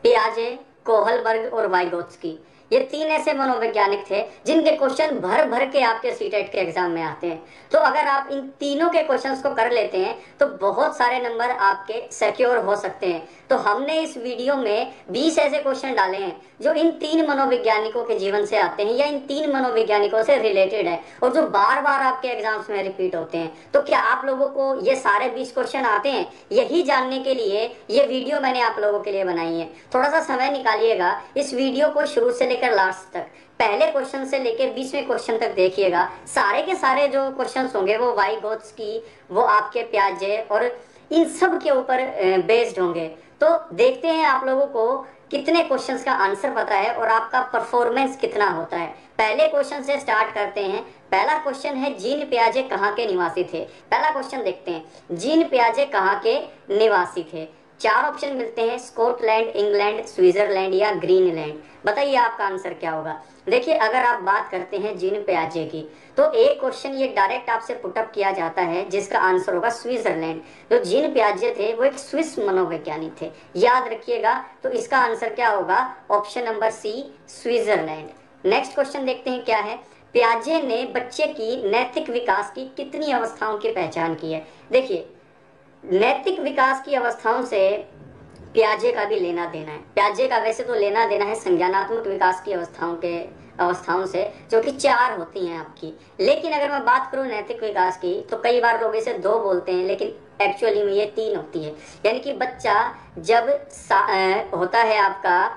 पियाजे, Kohlberg और Vygotsky, ये तीन ऐसे मनोवैज्ञानिक थे जिनके क्वेश्चन भर भर के आपके सीटेट के एग्जाम में आते हैं। तो अगर आप इन तीनों के क्वेश्चंस को कर लेते हैं तो बहुत सारे नंबर आपके सिक्योर हो सकते हैं। तो हमने इस वीडियो में 20 ऐसे क्वेश्चन डाले हैं जो इन तीन मनोवैज्ञानिकों के जीवन से आते हैं या इन तीन मनोवैज्ञानिकों से रिलेटेड है और जो बार बार आपके एग्जाम्स में रिपीट होते हैं। तो क्या आप लोगों को ये सारे 20 क्वेश्चन आते हैं? यही जानने के लिए ये वीडियो मैंने आप लोगों के लिए बनाई है। थोड़ा सा समय निकालिएगा, इस वीडियो को शुरू से लेकर लास्ट तक, पहले क्वेश्चन से लेकर 20वें क्वेश्चन तक देखिएगा। सारे के सारे जो क्वेश्चंस होंगे वो वाइगोत्स्की, वो आपके पियाजे और इन सब के ऊपर बेस्ड होंगे। तो देखते हैं आप लोगों को कितने क्वेश्चंस का आंसर पता है और आपका परफॉर्मेंस कितना होता है। पहले क्वेश्चन से स्टार्ट करते हैं। पहला क्वेश्चन है, जीन पियाजे कहाँ के निवासी थे? पहला क्वेश्चन देखते हैं, जीन पियाजे कहाँ के निवासी थे? चार ऑप्शन मिलते हैं, स्कॉटलैंड, इंग्लैंड, स्विट्जरलैंड या ग्रीनलैंड। बताइए आपका आंसर क्या होगा। देखिए, अगर आप बात करते हैं जीन पियाजे की तो एक क्वेश्चन ये डायरेक्ट आपसे पुटअप किया जाता है जिसका आंसर होगा स्विट्जरलैंड। जो जीन पियाजे थे वो एक स्विस मनोवैज्ञानिक थे, याद रखिएगा। तो इसका आंसर क्या होगा? Option number C, Switzerland. Next question देखते हैं क्या है, पियाजे ने बच्चे की नैतिक विकास की कितनी अवस्थाओं की पहचान की है? देखिए, नैतिक विकास की अवस्थाओं से पियाजे का भी लेना देना है। पियाजे का वैसे तो लेना देना है संज्ञानात्मक विकास की अवस्थाओं से, जो कि 4 होती हैं आपकी। लेकिन अगर मैं बात करूं नैतिक विकास की तो कई बार लोग इसे 2 बोलते हैं, लेकिन एक्चुअली में ये 3 होती है। यानी कि बच्चा जब होता है आपका,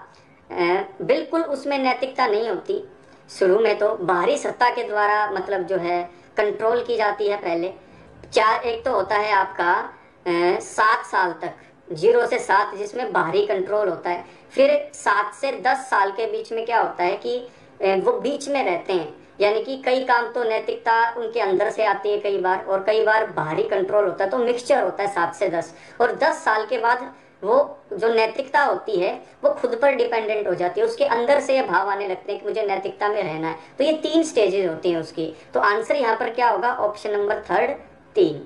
बिल्कुल उसमें नैतिकता नहीं होती। शुरू में तो बाहरी सत्ता के द्वारा मतलब जो है कंट्रोल की जाती है। पहले एक तो होता है आपका 7 साल तक, 0 से 7, जिसमें बाहरी कंट्रोल होता है। फिर 7 से 10 साल के बीच में क्या होता है कि वो बीच में रहते हैं, यानी कि कई काम तो नैतिकता उनके अंदर से आती है कई बार, और कई बार बाहरी कंट्रोल होता है। तो मिक्सचर होता है 7 से 10, और 10 साल के बाद वो जो नैतिकता होती है वो खुद पर डिपेंडेंट हो जाती है। उसके अंदर से ये भाव आने लगते हैं कि मुझे नैतिकता में रहना है। तो ये 3 स्टेजेस होती हैं उसकी। तो आंसर यहाँ पर क्या होगा? Option number 3।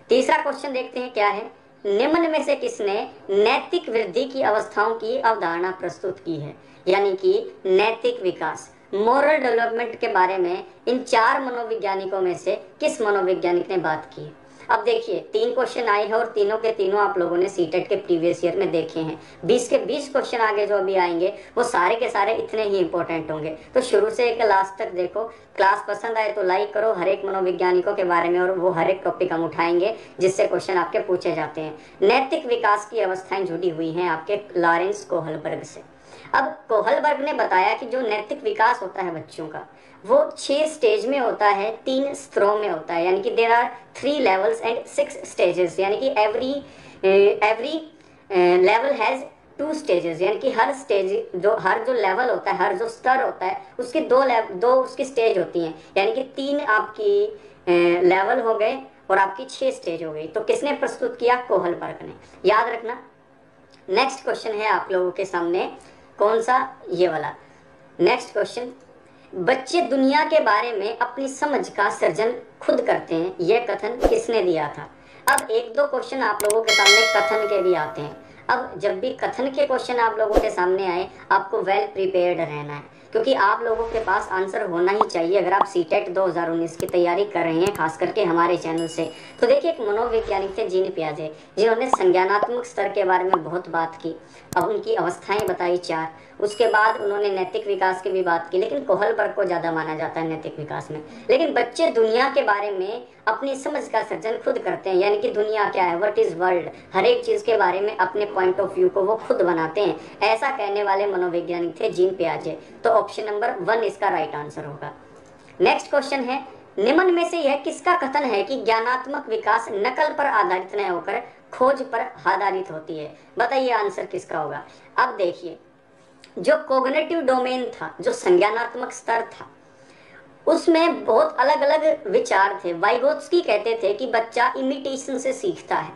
तीसरा क्वेश्चन देखते हैं क्या है, निम्न में से किसने नैतिक वृद्धि की अवस्थाओं की अवधारणा प्रस्तुत की है? यानी कि नैतिक विकास, मोरल डेवलपमेंट के बारे में इन 4 मनोवैज्ञानिकों में से किस मनोवैज्ञानिक ने बात की? अब देखिए, 3 क्वेश्चन आए हैं और तीनों के तीनों आप लोगों ने सीटेट के प्रीवियस ईयर में देखे हैं। 20 के 20 क्वेश्चन आगे जो अभी आएंगे वो सारे के सारे इतने ही इंपॉर्टेंट होंगे। तो शुरू से एक लास्ट तक देखो। क्लास पसंद आए तो लाइक करो हर एक मनोवैज्ञानिकों के बारे में, और वो हर एक टॉपिक हम उठाएंगे जिससे क्वेश्चन आपके पूछे जाते हैं। नैतिक विकास की अवस्थाएं जुड़ी हुई हैं आपके लॉरेंस कोहलबर्ग से। अब कोहलबर्ग ने बताया कि जो नैतिक विकास होता है बच्चों का वो 6 स्टेज में होता है, 3 स्तरों में होता है। यानी कि there are 3 levels and 6 stages. यानी कि एवरी लेवल हैज 2 स्टेजेस। यानी कि हर जो लेवल होता है, हर जो स्तर होता है उसके 2 उसकी स्टेज होती हैं। यानी कि 3 आपकी लेवल हो गए और आपकी 6 स्टेज हो गई। तो किसने प्रस्तुत किया? कोहलबर्ग ने, याद रखना। नेक्स्ट क्वेश्चन है आप लोगों के सामने, कौन सा? ये वाला। नेक्स्ट क्वेश्चन, बच्चे दुनिया के बारे में अपनी समझ का सृजन खुद करते हैं, यह कथन किसने दिया था? अब 1-2 क्वेश्चन आप लोगों के सामने कथन के भी आते हैं। अब जब भी कथन के क्वेश्चन आप लोगों के सामने आए, आपको वेल प्रिपेयर्ड रहना है, क्योंकि आप लोगों के पास आंसर होना ही चाहिए अगर आप सीटेट 2019 की तैयारी कर रहे हैं, खास करके हमारे चैनल से। तो देखिए, एक मनोवैज्ञानिक थे जीन पियाजे, जिन्होंने संज्ञानात्मक स्तर के बारे में बहुत बात की। अब उनकी अवस्थाएं बताई 4, उसके बाद उन्होंने नैतिक विकास की भी बात की, लेकिन कोहलबर्ग को ज्यादा माना जाता है नैतिक विकास में। लेकिन बच्चे दुनिया के बारे में अपनी समझ का सृजन खुद करते हैं, यानी कि दुनिया क्या है, व्हाट इज वर्ल्ड, हर एक चीज के बारे में अपने पॉइंट ऑफ व्यू को वो खुद बनाते हैं। ऐसा कहने वाले मनोवैज्ञानिक थे जीन पियाजे। तो ऑप्शन नंबर 1 इसका राइट आंसर होगा। नेक्स्ट क्वेश्चन है, निम्न में से यह किसका कथन है कि ज्ञानात्मक विकास नकल पर आधारित न होकर खोज पर आधारित होती है? बताइए आंसर किसका होगा। अब देखिए, जो कॉग्निटिव डोमेन था, जो संज्ञानात्मक स्तर था, उसमें बहुत अलग अलग विचार थे। वाइगोत्स्की कहते थे कि बच्चा इमिटेशन से सीखता है,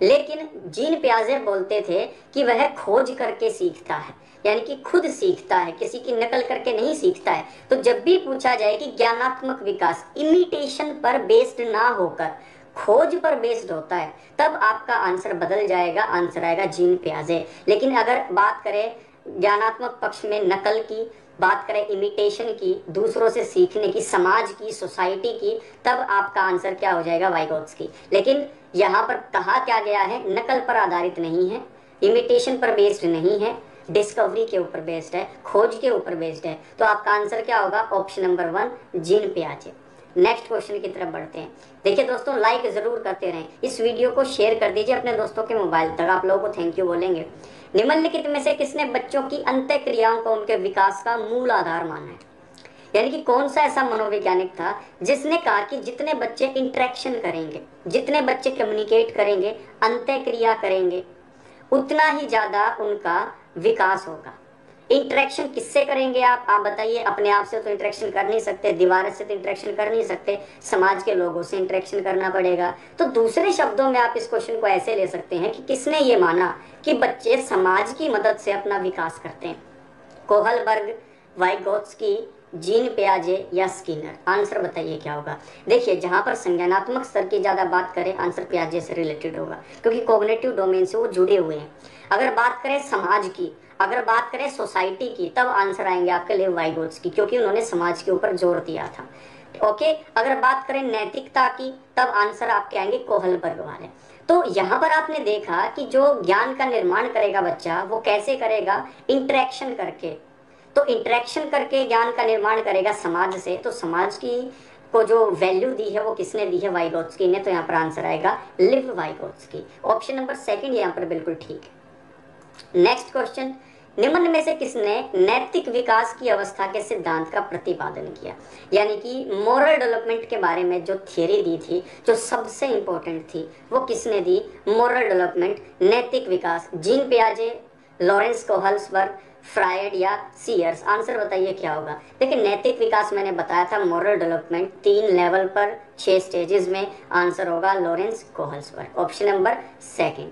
लेकिन जीन पियाजे बोलते थे कि वह खोज करके सीखता है, यानी कि खुद सीखता है, किसी की नकल करके नहीं सीखता है। तो जब भी पूछा जाए कि ज्ञानात्मक विकास इमिटेशन पर बेस्ड ना होकर खोज पर बेस्ड होता है, तब आपका आंसर बदल जाएगा, आंसर आएगा जीन पियाजे। लेकिन अगर बात करें ज्ञानात्मक पक्ष में नकल की, बात करें इमिटेशन की, दूसरों से सीखने की, समाज की, सोसाइटी की, तब आपका आंसर क्या हो जाएगा, वाइगोत्स्की। लेकिन यहाँ पर कहा क्या गया है, नकल पर आधारित नहीं है, इमिटेशन पर बेस्ड नहीं है, डिस्कवरी के ऊपर बेस्ड है, खोज के ऊपर बेस्ड है। तो आपका आंसर क्या होगा, ऑप्शन नंबर 1 जीन पियाजे। नेक्स्ट क्वेश्चन की तरफ बढ़ते हैं। देखिए दोस्तों, लाइक जरूर करते रहें, इस वीडियो को शेयर कर दीजिए अपने दोस्तों के मोबाइल तक। आप लोगों को थैंक यू बोलेंगे। निम्नलिखित में से किसने बच्चों की अंतः क्रियाओं को उनके विकास का मूल आधार माना है? यानी कि कौन सा ऐसा मनोवैज्ञानिक था जिसने कहा कि जितने बच्चे इंटरेक्शन करेंगे, जितने बच्चे कम्युनिकेट करेंगे, अंतः क्रिया करेंगे, उतना ही ज्यादा उनका विकास होगा। इंटरेक्शन किससे करेंगे आप बताइए। अपने आप से तो इंटरेक्शन कर नहीं सकते, दीवार से तो इंटरेक्शन कर नहीं सकते, समाज के लोगों से इंटरेक्शन करना पड़ेगा। तो दूसरे शब्दों में आप इस क्वेश्चन को ऐसे ले सकते हैं कि किसने ये माना कि बच्चे समाज की मदद से अपना विकास करते हैं? कोहलबर्ग, वाइगोत्स्की, जीन पियाजे या स्किनर? आंसर बताइए क्या होगा। देखिए, जहां पर संज्ञानात्मक स्तर की ज्यादा बात करें, आंसर पियाजे से रिलेटेड होगा, क्योंकि कॉग्निटिव डोमेन से वो जुड़े हुए हैं। अगर बात करें समाज की, अगर बात करें सोसाइटी की, तब आंसर आएंगे आपके लिए वाइगोत्स्की, क्योंकि उन्होंने समाज के ऊपर जोर दिया था। ओके, अगर बात करें नैतिकता की, तब आंसर आपके आएंगे कोहलबर्ग वाले। तो यहाँ पर आपने देखा कि जो ज्ञान का निर्माण करेगा बच्चा, वो कैसे करेगा, इंटरेक्शन करके। तो इंटरेक्शन करके ज्ञान का निर्माण करेगा समाज से, तो समाज की को जो वैल्यू दी है वो किसने दी है, वाइगोत्स्की ने। तो यहाँ पर आंसर आएगा लिव वाइगोत्स्की। ऑप्शन नंबर 2 यहाँ पर बिल्कुल ठीक है। नेक्स्ट क्वेश्चन, निम्न में से किसने नैतिक विकास की अवस्था के सिद्धांत का प्रतिपादन किया? यानी कि मोरल डेवलपमेंट के बारे में जो थियरी दी थी, जो सबसे इंपॉर्टेंट थी, वो किसने दी? मोरल डेवलपमेंट, नैतिक विकास। जीन पियाजे, लॉरेंस कोहलबर्ग, फ्रायड या सीयर्स? आंसर बताइए क्या होगा। देखिए, नैतिक विकास मैंने बताया था, मोरल डेवलपमेंट 3 लेवल पर 6 स्टेजेस में, आंसर होगा लॉरेंस कोहलबर्ग। Option number 2।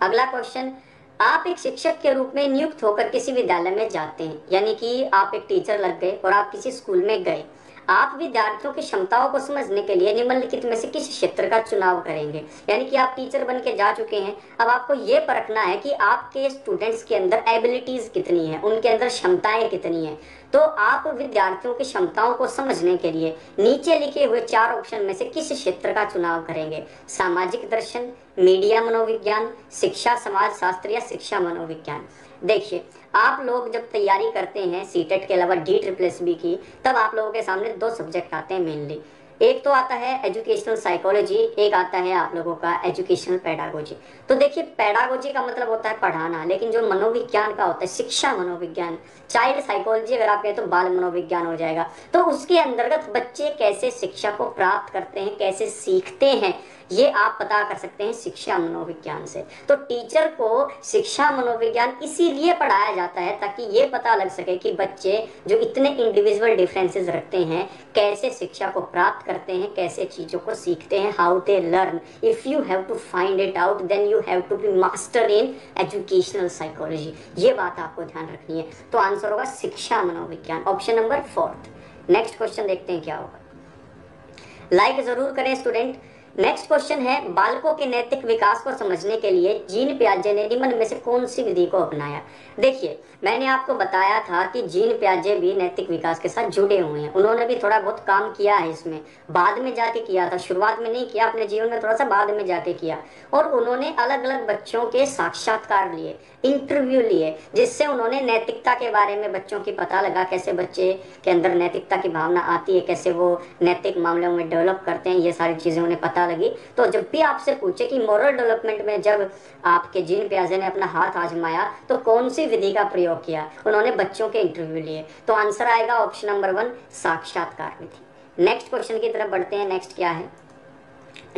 अगला क्वेश्चन, आप एक शिक्षक के रूप में नियुक्त होकर किसी विद्यालय में जाते हैं, यानी कि आप एक टीचर लग गए और आप किसी स्कूल में गए। आप विद्यार्थियों की क्षमताओं को समझने के लिए निम्नलिखित में से किस क्षेत्र का चुनाव करेंगे? यानी कि आप टीचर बन के जा चुके हैं, अब आपको ये परखना है कि आपके स्टूडेंट्स के अंदर एबिलिटीज कितनी है, उनके अंदर क्षमताएं कितनी है। तो आप विद्यार्थियों की क्षमताओं को समझने के लिए नीचे लिखे हुए 4 ऑप्शन में से किस क्षेत्र का चुनाव करेंगे? सामाजिक दर्शन, मीडिया मनोविज्ञान, शिक्षा समाज शास्त्र या शिक्षा मनोविज्ञान? देखिए, आप लोग जब तैयारी करते हैं सीटेट के अलावा DSSS की, तब आप लोगों के सामने 2 सब्जेक्ट आते हैं मेनली। एक तो आता है एजुकेशनल साइकोलॉजी, एक आता है आप लोगों का एजुकेशनल पेडागोजी। तो देखिए, पेडागोजी का मतलब होता है पढ़ाना, लेकिन जो मनोविज्ञान का होता है शिक्षा मनोविज्ञान, चाइल्ड साइकोलॉजी अगर आप कहें तो बाल मनोविज्ञान हो जाएगा। तो उसके अंतर्गत बच्चे कैसे शिक्षा को प्राप्त करते हैं, कैसे सीखते हैं, ये आप पता कर सकते हैं शिक्षा मनोविज्ञान से। तो टीचर को शिक्षा मनोविज्ञान इसीलिए पढ़ाया जाता है ताकि ये पता लग सके कि बच्चे जो इतने इंडिविजुअल डिफरेंसेस रखते हैं, कैसे शिक्षा को प्राप्त करते हैं, कैसे चीजों को सीखते हैं, how they learn. If you have to find it out then you have to be master in educational psychology. ये बात आपको ध्यान रखनी है। तो आंसर होगा शिक्षा मनोविज्ञान, ऑप्शन नंबर 4। नेक्स्ट क्वेश्चन देखते हैं क्या होगा। लाइक जरूर करें स्टूडेंट। नेक्स्ट क्वेश्चन है, बालकों के नैतिक विकास को समझने के लिए जीन पियाजे ने निम्न में से कौन सी विधि को अपनाया? देखिए, मैंने आपको बताया था कि जीन पियाजे भी नैतिक विकास के साथ जुड़े हुए हैं, उन्होंने भी थोड़ा बहुत काम किया है इसमें, बाद में जाके किया था, शुरुआत में नहीं किया, अपने जीवन में थोड़ा सा बाद में जाके किया। और उन्होंने अलग अलग बच्चों के साक्षात्कार लिए, इंटरव्यू लिए, जिससे उन्होंने नैतिकता के बारे में बच्चों की पता लगा, कैसे बच्चे के अंदर नैतिकता की भावना आती है, कैसे वो नैतिक मामलों में डेवलप करते हैं, ये सारी चीजें उन्हें पता लगी। तो जब भी आपसे पूछे कि मोरल डेवलपमेंट में जब आपके जीन पियाजे ने अपना हाथ आजमाया तो कौन सी विधि का प्रयोग किया? उन्होंने बच्चों के इंटरव्यू लिए। तो आंसर आएगा ऑप्शन नंबर 1 साक्षात्कार विधि। नेक्स्ट क्वेश्चन की तरफ बढ़ते हैं। नेक्स्ट क्या है?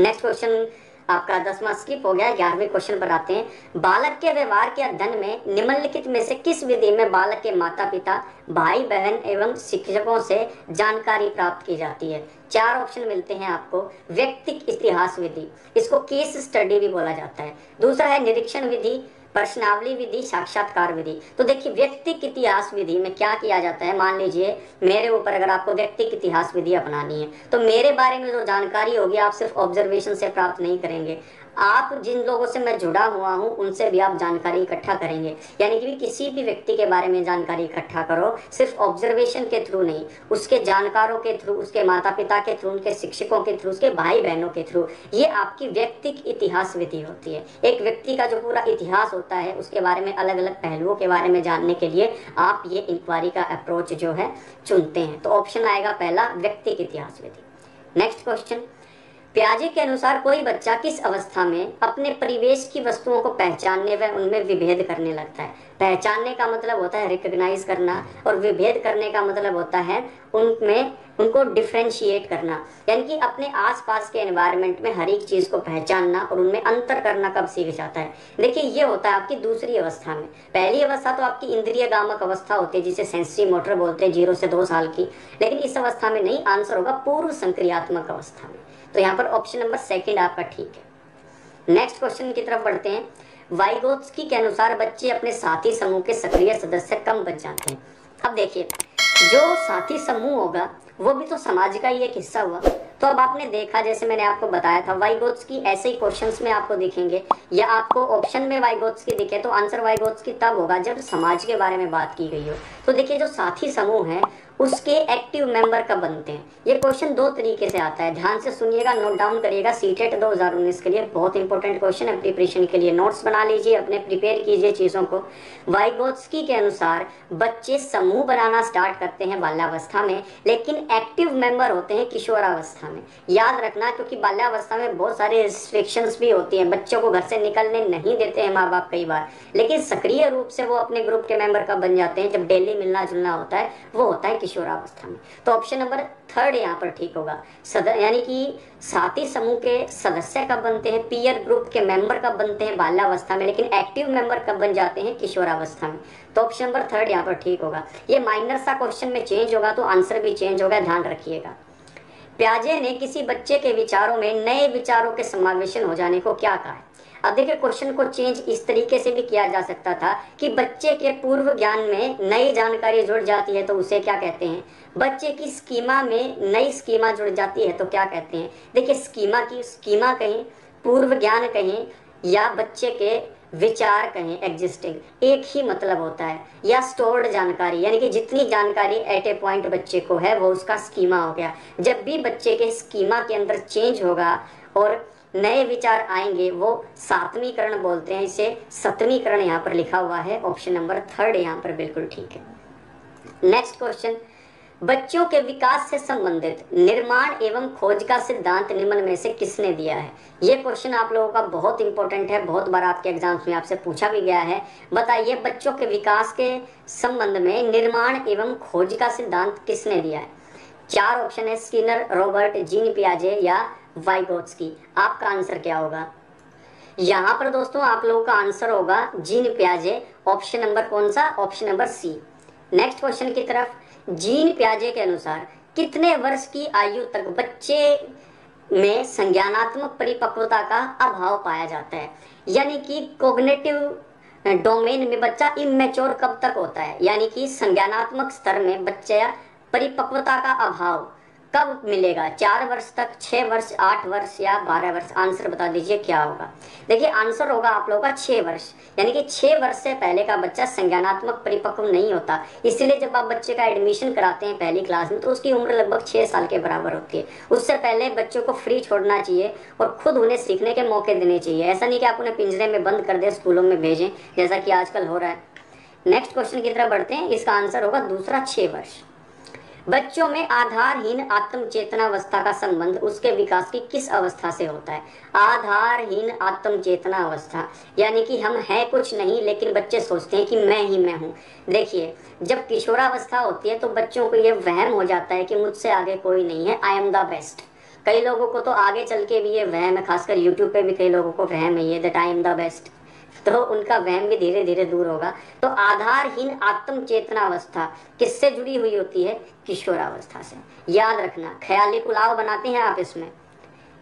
नेक्स्ट क्वेश्चन आपका 10वां स्किप हो गया, 11वें क्वेश्चन पर आते हैं। बालक के व्यवहार के अध्ययन में निम्नलिखित में से किस विधि में बालक के माता पिता, भाई बहन एवं शिक्षकों से जानकारी प्राप्त की जाती है? 4 ऑप्शन मिलते हैं आपको। व्यक्तिक इतिहास विधि, इसको केस स्टडी भी बोला जाता है। दूसरा है निरीक्षण विधि, प्रश्नावली विधि, साक्षात्कार विधि। तो देखिए व्यक्तिक इतिहास विधि में क्या किया जाता है, मान लीजिए मेरे ऊपर अगर आपको व्यक्तिक इतिहास विधि अपनानी है तो मेरे बारे में जो जानकारी होगी आप सिर्फ ऑब्जर्वेशन से प्राप्त नहीं करेंगे, आप जिन लोगों से मैं जुड़ा हुआ हूं उनसे भी आप जानकारी इकट्ठा करेंगे। यानी कि किसी भी व्यक्ति के बारे में जानकारी इकट्ठा करो, सिर्फ ऑब्जर्वेशन के थ्रू नहीं, उसके जानकारों के थ्रू, उसके माता पिता के थ्रू, उनके शिक्षकों के थ्रू, उसके भाई बहनों के थ्रू। ये आपकी व्यक्तिक इतिहास विधि होती है। एक व्यक्ति का जो पूरा इतिहास होता है उसके बारे में, अलग अलग पहलुओं के बारे में जानने के लिए आप ये इंक्वायरी का अप्रोच जो है चुनते हैं। तो ऑप्शन आएगा पहला, व्यक्तिक इतिहास विधि। नेक्स्ट क्वेश्चन, पियाजे के अनुसार कोई बच्चा किस अवस्था में अपने परिवेश की वस्तुओं को पहचानने व उनमें विभेद करने लगता है। पहचानने का मतलब होता है रिकॉग्नाइज करना, और विभेद करने का मतलब होता है उनमें उनको डिफ्रेंशिएट करना, यानी कि अपने आसपास के एनवायरनमेंट में हर एक चीज को पहचानना और उनमें अंतर करना कब सीख जाता है। देखिए ये होता है आपकी दूसरी अवस्था में। पहली अवस्था तो आपकी इंद्रिय गामक अवस्था होती है जिसे सेंसरी मोटर बोलते हैं, 0 से 2 साल की। लेकिन इस अवस्था में नहीं, आंसर होगा पूर्व संक्रियात्मक अवस्था में। तो यहाँ पर ऑप्शन नंबर सेकंड आपका ठीक है। नेक्स्ट क्वेश्चन की तरफ बढ़ते हैं। वाइगोत्स्की के अनुसार बच्चे अपने साथी समूह के सक्रिय सदस्य कम बन जाते हैं। अब देखिए जो साथी समूह होगा वो भी तो समाज का ही एक हिस्सा हुआ। तो अब आपने देखा, जैसे मैंने आपको बताया था, वाइगोत्स्की ऐसे ही क्वेश्चंस में आपको दिखेंगे, या आपको ऑप्शन में वाइगोत्स्की दिखे तो आंसर वाइगोत्स्की तब होगा जब समाज के बारे में बात की गई हो। तो देखिए जो साथी समूह है उसके एक्टिव मेंबर कब बनते हैं। ये क्वेश्चन 2 तरीके से आता है, ध्यान से सुनिएगा, नोट डाउन करिएगा। सीटेट 2019 के लिए बहुत इंपॉर्टेंट क्वेश्चन है, प्रिपरेशन के लिए नोट्स बना लीजिए, अपने प्रिपेयर कीजिए चीजों को। वाइगोत्स्की के अनुसार बच्चे समूह बनाना स्टार्ट करते हैं बाल्यावस्था में, लेकिन एक्टिव मेंबर होते हैं किशोरावस्था में। याद रखना, क्योंकि बाल्यावस्था में बहुत सारे रिस्ट्रिक्शंस भी होती हैं, बच्चों को घर से निकलने नहीं देते हैं माँ बाप कई बार, लेकिन सक्रिय रूप से वो अपने ग्रुप के मेंबर कब बन जाते हैं, जब डेली मिलना जुलना होता है, वो होता है किशोरावस्था में। तो ऑप्शन नंबर थर्ड यहाँ पर ठीक होगा। यानी कि साथी समूह के सदस्य कब बनते हैं, पीयर ग्रुप के मेंबर कब बनते हैं बाल्यावस्था में, लेकिन एक्टिव मेंबर कब बन जाते हैं किशोरावस्था में। तो ऑप्शन नंबर थर्ड यहाँ पर ठीक होगा। ये माइनर सा क्वेश्चन में चेंज होगा तो आंसर भी चेंज होगा, ध्यान रखिएगा। पियाजे ने किसी बच्चे के विचारों में नए विचारों के समावेशन हो जाने को क्या कहा है। अब देखिए क्वेश्चन को चेंज इस तरीके से भी किया जा सकता था कि बच्चे के पूर्व ज्ञान में नई जानकारी जुड़ जाती है तो उसे क्या कहते हैं, बच्चे की स्कीमा में नई स्कीमा जुड़ जाती है तो क्या कहते हैं। देखिए स्कीमा कहें, पूर्व ज्ञान कहें, या बच्चे के विचार कहें, एग्जिस्टिंग, एक ही मतलब होता है। या स्टोर्ड जानकारी, यानी कि जितनी जानकारी एट ए पॉइंट बच्चे को है वो उसका स्कीमा हो गया। जब भी बच्चे के स्कीमा के अंदर चेंज होगा और नए विचार आएंगे वो सातवीकरण बोलते हैं, इसे सतवीकरण यहाँ पर लिखा हुआ है। ऑप्शन नंबर थर्ड यहाँ पर बिल्कुल ठीक है। नेक्स्ट क्वेश्चन, बच्चों के विकास से संबंधित निर्माण एवं खोज का सिद्धांत निम्न में से किसने दिया है। ये क्वेश्चन आप लोगों का बहुत इंपॉर्टेंट है, बहुत बार आपके एग्जाम्स में आपसे पूछा भी गया है। बताइए बच्चों के विकास के संबंध में निर्माण एवं खोज का सिद्धांत किसने दिया है। 4 ऑप्शन है, स्किनर, रॉबर्ट, जीन पियाजे या वाइगोत्स्की। आपका आंसर क्या होगा यहाँ पर दोस्तों, आप लोगों का आंसर होगा जीन पियाजे। ऑप्शन नंबर कौन सा, option number C. Next question की तरफ, जीन पियाजे के अनुसार कितने वर्ष की आयु तक बच्चे में संज्ञानात्मक परिपक्वता का अभाव पाया जाता है। यानी कि कॉग्निटिव डोमेन में बच्चा इमेच्योर कब तक होता है, यानी कि संज्ञानात्मक स्तर में बच्चा परिपक्वता का अभाव कब मिलेगा, 4 वर्ष तक, 6 वर्ष, 8 वर्ष या 12 वर्ष। आंसर बता दीजिए क्या होगा। देखिए आंसर होगा आप लोगों का 6 वर्ष, यानी कि 6 वर्ष से पहले का बच्चा संज्ञानात्मक परिपक्व नहीं होता। इसलिए जब आप बच्चे का एडमिशन कराते हैं पहली क्लास में तो उसकी उम्र लगभग 6 साल के बराबर होती है। उससे पहले बच्चों को फ्री छोड़ना चाहिए और खुद उन्हें सीखने के मौके देने चाहिए। ऐसा नहीं कि आप उन्हें पिंजरे में बंद कर दे, स्कूलों में भेजें, जैसा कि आजकल हो रहा है। नेक्स्ट क्वेश्चन की तरफ बढ़ते हैं। इसका आंसर होगा दूसरा, 6 वर्ष। बच्चों में आधारहीन आत्म चेतनावस्था का संबंध उसके विकास की किस अवस्था से होता है। आधारहीन आत्म चेतना अवस्था, यानी कि हम हैं कुछ नहीं लेकिन बच्चे सोचते हैं कि मैं ही मैं हूँ। देखिए जब किशोरावस्था होती है तो बच्चों को ये वहम हो जाता है कि मुझसे आगे कोई नहीं है, आई एम द बेस्ट। कई लोगों को तो आगे चल के भी ये वहम है, खासकर यूट्यूब पे भी कई लोगों को वहम है ये, that I am the best. तो उनका वहम भी धीरे धीरे दूर होगा। तो आधारहीन आत्म चेतनावस्था किससे जुड़ी हुई होती है, किशोरावस्था से। याद रखना, ख्याली पुलाव बनाते हैं आप इसमें।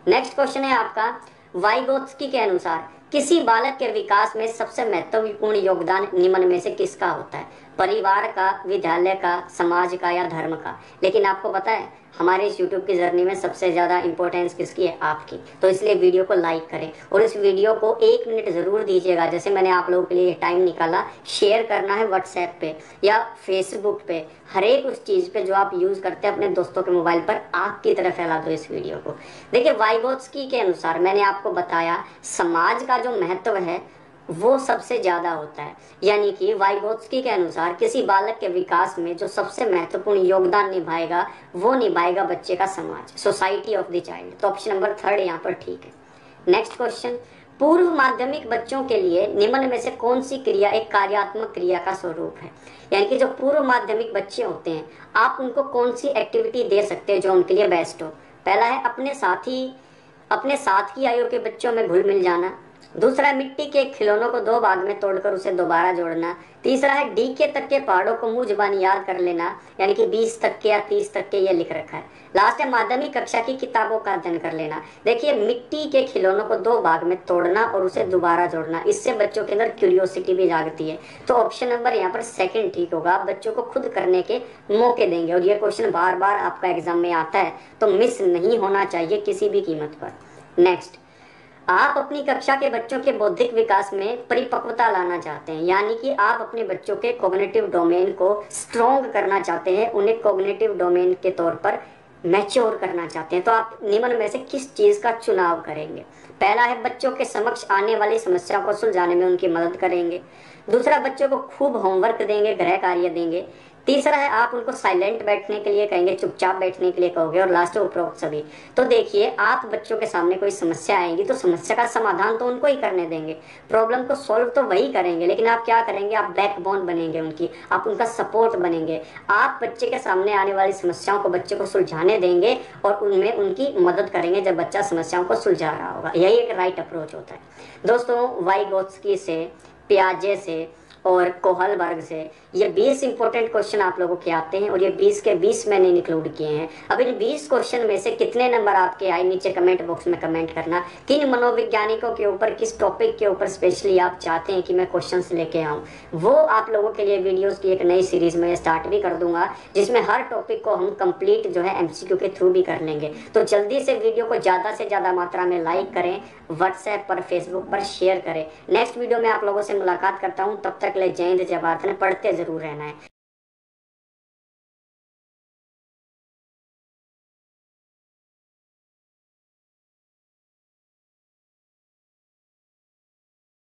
नेक्स्ट क्वेश्चन है आपका, वाइगोत्स्की के अनुसार किसी बालक के विकास में सबसे महत्वपूर्ण योगदान निम्न में से किसका होता है? परिवार का, विद्यालय का, समाज का या धर्म का? लेकिन आपको पता है हमारे इस यूट्यूब की जर्नी में सबसे ज्यादा इंपॉर्टेंस किसकी है? आपकी। तो इसलिए वीडियो को लाइक करें और इस वीडियो को 1 मिनट जरूर दीजिएगा, जैसे मैंने आप लोगों के लिए टाइम निकाला। शेयर करना है व्हाट्सएप पे या फेसबुक पे, हर एक उस चीज पे जो आप यूज करते हैं अपने दोस्तों के मोबाइल पर, आग की तरह फैला दो इस वीडियो को। देखिए वाइगोत्स्की के अनुसार, मैंने आपको बताया, समाज का जो महत्व है वो सबसे ज्यादा होता है। यानी कि वाइगोत्स्की के अनुसार किसी बालक के विकास में जो सबसे महत्वपूर्ण योगदान निभाएगा वो निभाएगा बच्चे का समाज, सोसाइटी ऑफ द चाइल्ड। तो ऑप्शन नंबर 3 यहाँ पर ठीक है। नेक्स्ट क्वेश्चन, पूर्व माध्यमिक बच्चों के लिए निम्न में से कौन सी क्रिया एक कार्यात्मक क्रिया का स्वरूप है? यानी कि जो पूर्व माध्यमिक बच्चे होते हैं, आप उनको कौन सी एक्टिविटी दे सकते हैं जो उनके लिए बेस्ट हो? पहला है अपने साथ की आयु के बच्चों में घुल मिल जाना। दूसरा, मिट्टी के खिलौनों को 2 भाग में तोड़कर उसे दोबारा जोड़ना। तीसरा है डीके तक के पहाड़ों को मुंह जुबानी याद कर लेना, यानी कि 20 तक के या 30 तक के ये लिख रखा है। लास्ट है माध्यमिक कक्षा की किताबों का अध्ययन कर लेना। देखिए मिट्टी के खिलौनों को 2 भाग में तोड़ना और उसे दोबारा जोड़ना, इससे बच्चों के अंदर क्यूरियोसिटी भी जागती है। तो ऑप्शन नंबर यहाँ पर 2 ठीक होगा। आप बच्चों को खुद करने के मौके देंगे और ये क्वेश्चन बार बार आपका एग्जाम में आता है, तो मिस नहीं होना चाहिए किसी भी कीमत पर। नेक्स्ट, आप अपनी कक्षा के बच्चों के बौद्धिक विकास में परिपक्वता लाना चाहते हैं, यानी कि आप अपने बच्चों के कॉग्निटिव डोमेन को स्ट्रॉन्ग करना चाहते हैं, उन्हें कॉग्निटिव डोमेन के तौर पर मैच्योर करना चाहते हैं। तो आप निम्न में से किस चीज का चुनाव करेंगे? पहला है बच्चों के समक्ष आने वाली समस्याओं को सुलझाने में उनकी मदद करेंगे। दूसरा, बच्चों को खूब होमवर्क देंगे, गृह कार्य देंगे। तीसरा है आप उनको साइलेंट बैठने के लिए कहेंगे, चुपचाप बैठने के लिए कहोगे। और लास्ट है उपरोक्त सभी। तो देखिए, आप बच्चों के सामने कोई समस्या आएगी तो समस्या का समाधान तो उनको ही करने देंगे, प्रॉब्लम को सॉल्व तो वही करेंगे, लेकिन आप क्या करेंगे? आप बैकबोन बनेंगे उनकी, आप उनका सपोर्ट बनेंगे। आप बच्चे के सामने आने वाली समस्याओं को बच्चे को सुलझाने देंगे और उनमें उनकी मदद करेंगे जब बच्चा समस्याओं को सुलझा रहा होगा। यही एक राइट अप्रोच होता है। दोस्तों, वाइगोत्स्की से, पियाजे से और कोहलबर्ग से ये 20 इंपॉर्टेंट क्वेश्चन आप लोगों के आते हैं और ये 20 के 20 मैंने इंक्लूड किए हैं। अब इन 20 क्वेश्चन में से कितने नंबर आपके आए, नीचे कमेंट बॉक्स में कमेंट करना। किन मनोवैज्ञानिकों के ऊपर, किस टॉपिक के ऊपर स्पेशली आप चाहते हैं कि मैं क्वेश्चंस लेके आऊँ, वो आप लोगों के लिए वीडियोस की एक नई सीरीज में स्टार्ट भी कर दूंगा, जिसमें हर टॉपिक को हम कंप्लीट जो है MCQ के थ्रू भी कर लेंगे। तो जल्दी से वीडियो को ज़्यादा से ज़्यादा मात्रा में लाइक करें, व्हाट्सएप पर, फेसबुक पर शेयर करें। नेक्स्ट वीडियो में आप लोगों से मुलाकात करता हूँ, तब तक ले जय हिंद, जय भारत। पढ़ते जरूर रहना है।